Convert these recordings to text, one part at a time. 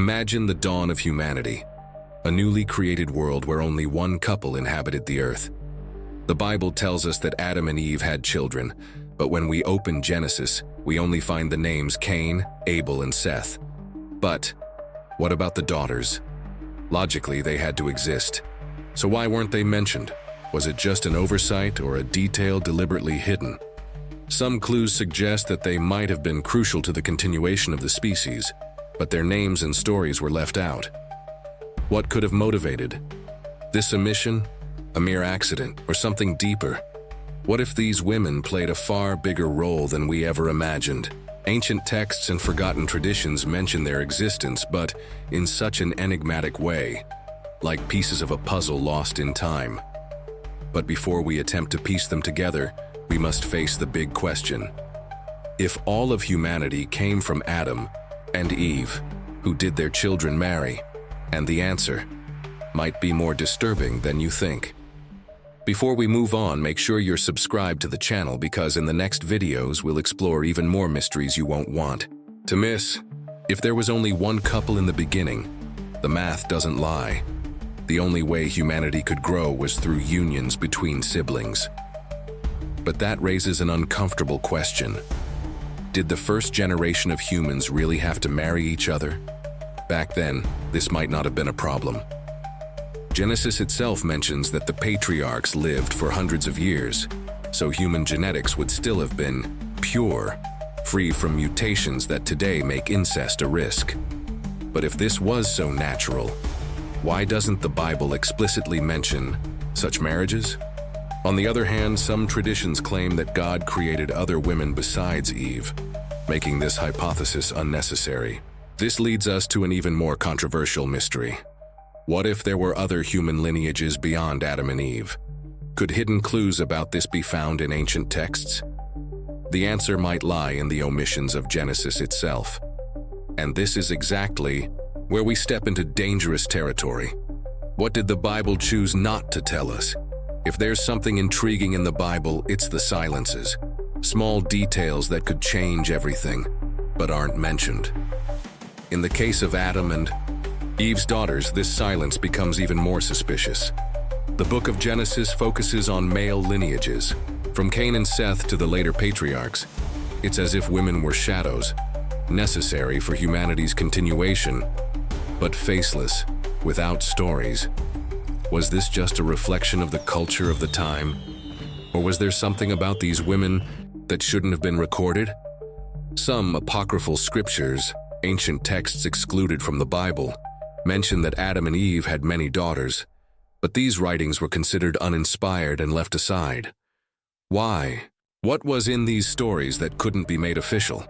Imagine the dawn of humanity, a newly created world where only one couple inhabited the earth. The Bible tells us that Adam and Eve had children, but when we open Genesis, we only find the names Cain, Abel, and Seth. But what about the daughters? Logically, they had to exist. So why weren't they mentioned? Was it just an oversight or a detail deliberately hidden? Some clues suggest that they might have been crucial to the continuation of the species, but their names and stories were left out. What could have motivated this omission? A mere accident, or something deeper? What if these women played a far bigger role than we ever imagined? Ancient texts and forgotten traditions mention their existence, but in such an enigmatic way, like pieces of a puzzle lost in time. But before we attempt to piece them together, we must face the big question. If all of humanity came from Adam and Eve, who did their children marry? And the answer might be more disturbing than you think. Before we move on, make sure you're subscribed to the channel because in the next videos we'll explore even more mysteries you won't want to miss. If there was only one couple in the beginning, the math doesn't lie. The only way humanity could grow was through unions between siblings. But that raises an uncomfortable question. Did the first generation of humans really have to marry each other? Back then, this might not have been a problem. Genesis itself mentions that the patriarchs lived for hundreds of years, so human genetics would still have been pure, free from mutations that today make incest a risk. But if this was so natural, why doesn't the Bible explicitly mention such marriages? On the other hand, some traditions claim that God created other women besides Eve, making this hypothesis unnecessary. This leads us to an even more controversial mystery. What if there were other human lineages beyond Adam and Eve? Could hidden clues about this be found in ancient texts? The answer might lie in the omissions of Genesis itself. And this is exactly where we step into dangerous territory. What did the Bible choose not to tell us? If there's something intriguing in the Bible, it's the silences. Small details that could change everything, but aren't mentioned. In the case of Adam and Eve's daughters, this silence becomes even more suspicious. The book of Genesis focuses on male lineages. From Cain and Seth to the later patriarchs, it's as if women were shadows, necessary for humanity's continuation, but faceless, without stories. Was this just a reflection of the culture of the time? Or was there something about these women that shouldn't have been recorded? Some apocryphal scriptures, ancient texts excluded from the Bible, mention that Adam and Eve had many daughters, but these writings were considered uninspired and left aside. Why? What was in these stories that couldn't be made official?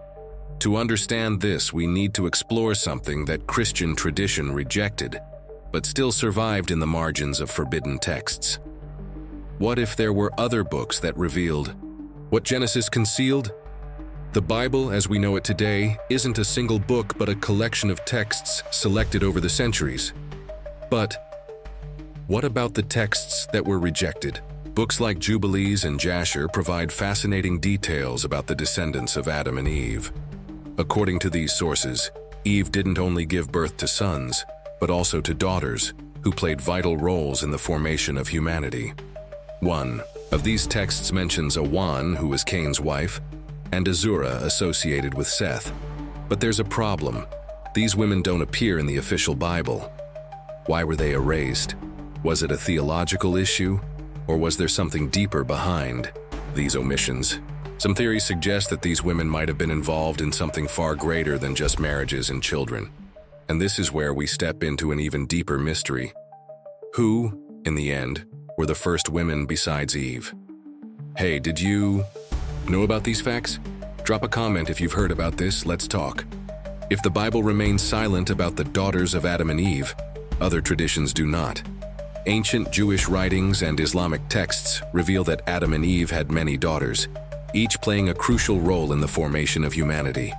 To understand this, we need to explore something that Christian tradition rejected, but still survived in the margins of forbidden texts. What if there were other books that revealed what Genesis concealed? The Bible, as we know it today, isn't a single book but a collection of texts selected over the centuries. But what about the texts that were rejected? Books like Jubilees and Jasher provide fascinating details about the descendants of Adam and Eve. According to these sources, Eve didn't only give birth to sons, but also to daughters, who played vital roles in the formation of humanity. One of these texts mentions Awan, who was Cain's wife, and Azura, associated with Seth. But there's a problem. These women don't appear in the official Bible. Why were they erased? Was it a theological issue, or was there something deeper behind these omissions? Some theories suggest that these women might have been involved in something far greater than just marriages and children. And this is where we step into an even deeper mystery. Who, in the end, were the first women besides Eve? Hey, did you know about these facts? Drop a comment if you've heard about this, let's talk. If the Bible remains silent about the daughters of Adam and Eve, other traditions do not. Ancient Jewish writings and Islamic texts reveal that Adam and Eve had many daughters, each playing a crucial role in the formation of humanity.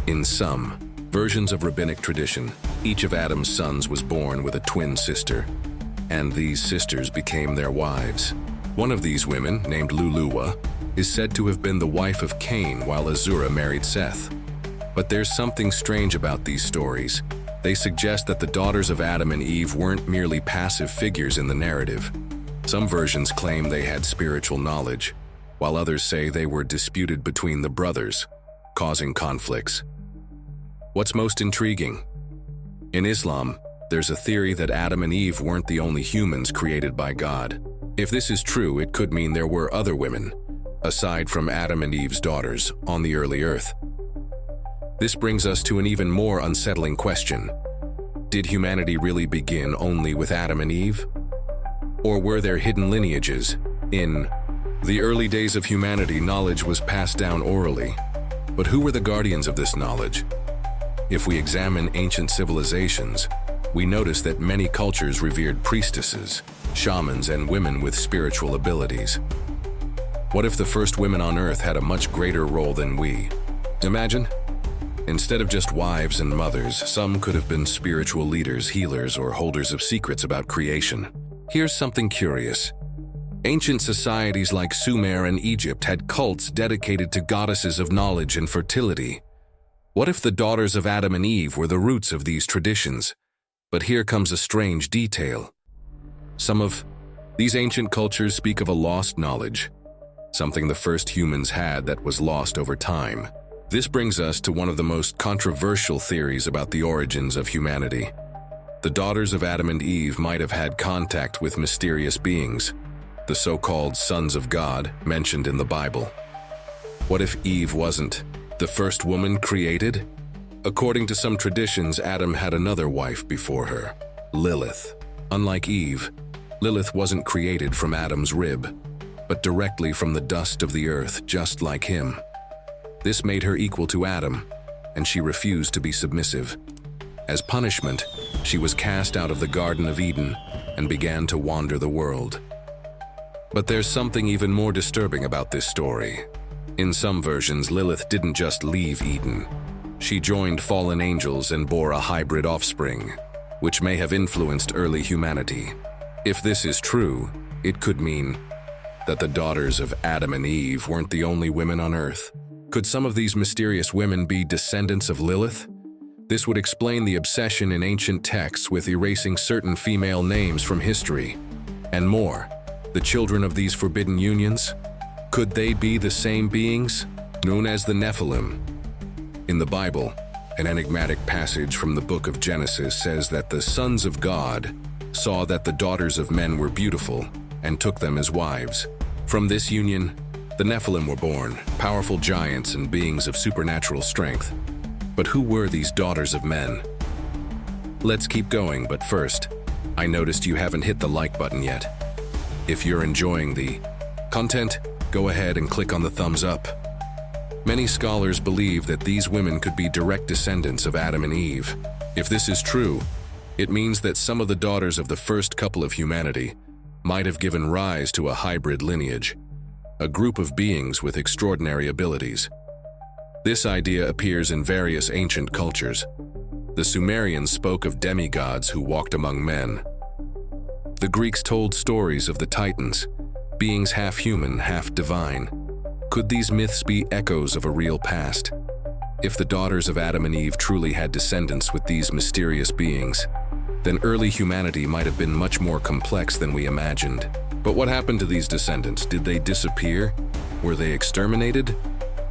In some versions of rabbinic tradition, each of Adam's sons was born with a twin sister, and these sisters became their wives. One of these women, named Luluwa, is said to have been the wife of Cain while Azura married Seth. But there's something strange about these stories. They suggest that the daughters of Adam and Eve weren't merely passive figures in the narrative. Some versions claim they had spiritual knowledge, while others say they were disputed between the brothers, causing conflicts. What's most intriguing? In Islam, there's a theory that Adam and Eve weren't the only humans created by God. If this is true, it could mean there were other women, aside from Adam and Eve's daughters, on the early earth. This brings us to an even more unsettling question. Did humanity really begin only with Adam and Eve? Or were there hidden lineages? In the early days of humanity, knowledge was passed down orally. But who were the guardians of this knowledge? If we examine ancient civilizations, we notice that many cultures revered priestesses, shamans, and women with spiritual abilities. What if the first women on Earth had a much greater role than we? Imagine, instead of just wives and mothers, some could have been spiritual leaders, healers, or holders of secrets about creation. Here's something curious. Ancient societies like Sumer and Egypt had cults dedicated to goddesses of knowledge and fertility. What if the daughters of Adam and Eve were the roots of these traditions? But here comes a strange detail. Some of these ancient cultures speak of a lost knowledge, something the first humans had that was lost over time. This brings us to one of the most controversial theories about the origins of humanity. The daughters of Adam and Eve might have had contact with mysterious beings, the so-called sons of God mentioned in the Bible. What if Eve wasn't the first woman created? According to some traditions, Adam had another wife before her, Lilith. Unlike Eve, Lilith wasn't created from Adam's rib, but directly from the dust of the earth, just like him. This made her equal to Adam, and she refused to be submissive. As punishment, she was cast out of the Garden of Eden and began to wander the world. But there's something even more disturbing about this story. In some versions, Lilith didn't just leave Eden. She joined fallen angels and bore a hybrid offspring, which may have influenced early humanity. If this is true, it could mean that the daughters of Adam and Eve weren't the only women on Earth. Could some of these mysterious women be descendants of Lilith? This would explain the obsession in ancient texts with erasing certain female names from history. And more, the children of these forbidden unions? Could they be the same beings, known as the Nephilim? In the Bible, an enigmatic passage from the book of Genesis says that the sons of God saw that the daughters of men were beautiful and took them as wives. From this union, the Nephilim were born, powerful giants and beings of supernatural strength. But who were these daughters of men? Let's keep going, but first, I noticed you haven't hit the like button yet. If you're enjoying the content, go ahead and click on the thumbs up. Many scholars believe that these women could be direct descendants of Adam and Eve. If this is true, it means that some of the daughters of the first couple of humanity might have given rise to a hybrid lineage, a group of beings with extraordinary abilities. This idea appears in various ancient cultures. The Sumerians spoke of demigods who walked among men. The Greeks told stories of the Titans, beings half human, half divine. Could these myths be echoes of a real past? If the daughters of Adam and Eve truly had descendants with these mysterious beings, then early humanity might have been much more complex than we imagined. But what happened to these descendants? Did they disappear? Were they exterminated?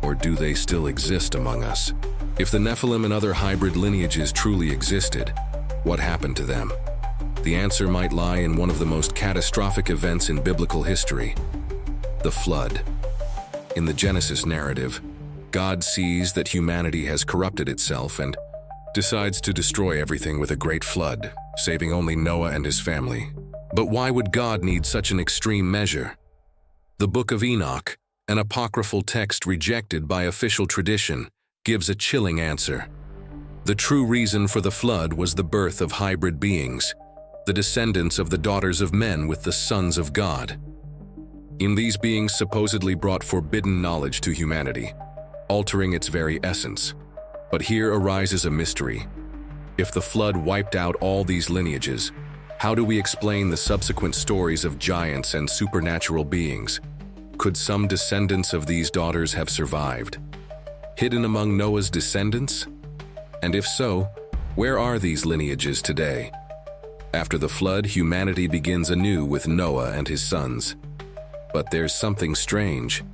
Or do they still exist among us? If the Nephilim and other hybrid lineages truly existed, what happened to them? The answer might lie in one of the most catastrophic events in biblical history, the flood. In the Genesis narrative, God sees that humanity has corrupted itself and decides to destroy everything with a great flood, saving only Noah and his family. But why would God need such an extreme measure? The Book of Enoch, an apocryphal text rejected by official tradition, gives a chilling answer. The true reason for the flood was the birth of hybrid beings, the descendants of the daughters of men with the sons of God. In these beings supposedly brought forbidden knowledge to humanity, altering its very essence. But here arises a mystery. If the flood wiped out all these lineages, how do we explain the subsequent stories of giants and supernatural beings? Could some descendants of these daughters have survived, hidden among Noah's descendants? And if so, Where are these lineages today? After the flood, humanity begins anew with Noah and his sons. But there's something strange.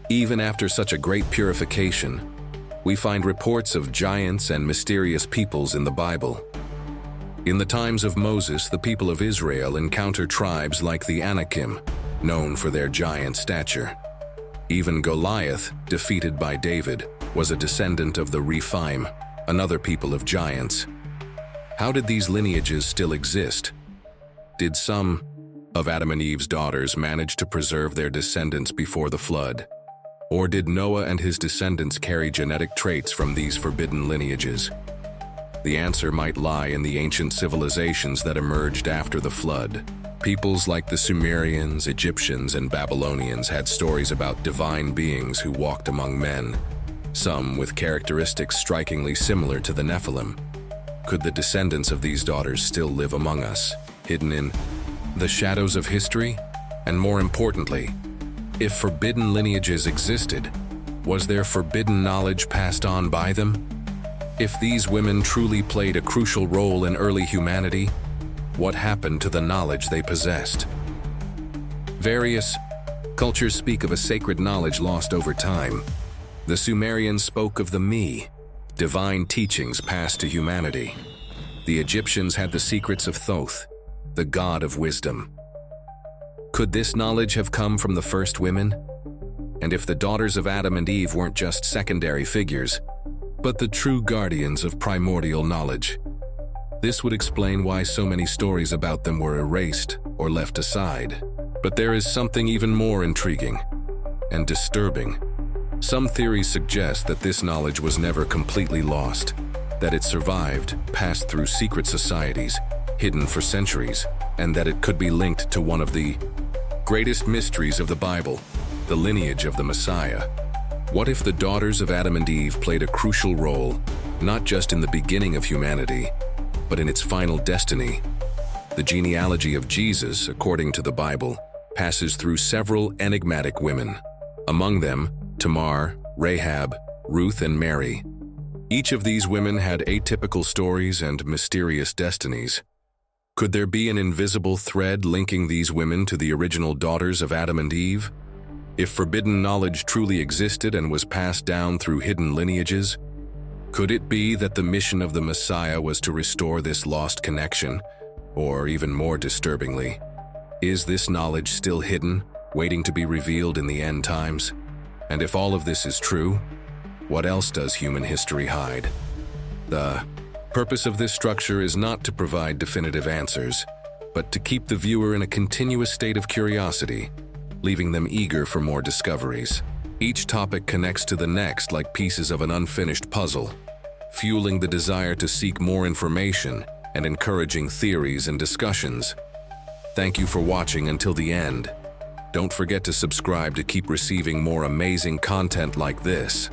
Even after such a great purification, we find reports of giants and mysterious peoples in the Bible. In the times of Moses, the people of Israel encounter tribes like the Anakim, known for their giant stature. Even Goliath, defeated by David, was a descendant of the Rephaim, another people of giants. How did these lineages still exist? Did some of Adam and Eve's daughters manage to preserve their descendants before the flood? Or did Noah and his descendants carry genetic traits from these forbidden lineages? The answer might lie in the ancient civilizations that emerged after the flood. Peoples like the Sumerians, Egyptians, and Babylonians had stories about divine beings who walked among men, some with characteristics strikingly similar to the Nephilim. Could the descendants of these daughters still live among us, hidden in the shadows of history? And more importantly, if forbidden lineages existed, was their forbidden knowledge passed on by them? If these women truly played a crucial role in early humanity, what happened to the knowledge they possessed? Various cultures speak of a sacred knowledge lost over time. The Sumerians spoke of the Me, divine teachings passed to humanity. The Egyptians had the secrets of Thoth, the god of wisdom. Could this knowledge have come from the first women? And if the daughters of Adam and Eve weren't just secondary figures, but the true guardians of primordial knowledge, this would explain why so many stories about them were erased or left aside. But there is something even more intriguing and disturbing. Some theories suggest that this knowledge was never completely lost, that it survived, passed through secret societies, hidden for centuries, and that it could be linked to one of the greatest mysteries of the Bible, the lineage of the Messiah. What if the daughters of Adam and Eve played a crucial role, not just in the beginning of humanity, but in its final destiny? The genealogy of Jesus, according to the Bible, passes through several enigmatic women. Among them, Tamar, Rahab, Ruth, and Mary. Each of these women had atypical stories and mysterious destinies. Could there be an invisible thread linking these women to the original daughters of Adam and Eve? If forbidden knowledge truly existed and was passed down through hidden lineages, could it be that the mission of the Messiah was to restore this lost connection? Or even more disturbingly, is this knowledge still hidden, waiting to be revealed in the end times? And if all of this is true, what else does human history hide? The purpose of this structure is not to provide definitive answers, but to keep the viewer in a continuous state of curiosity, leaving them eager for more discoveries. Each topic connects to the next like pieces of an unfinished puzzle, fueling the desire to seek more information and encouraging theories and discussions. Thank you for watching until the end. Don't forget to subscribe to keep receiving more amazing content like this.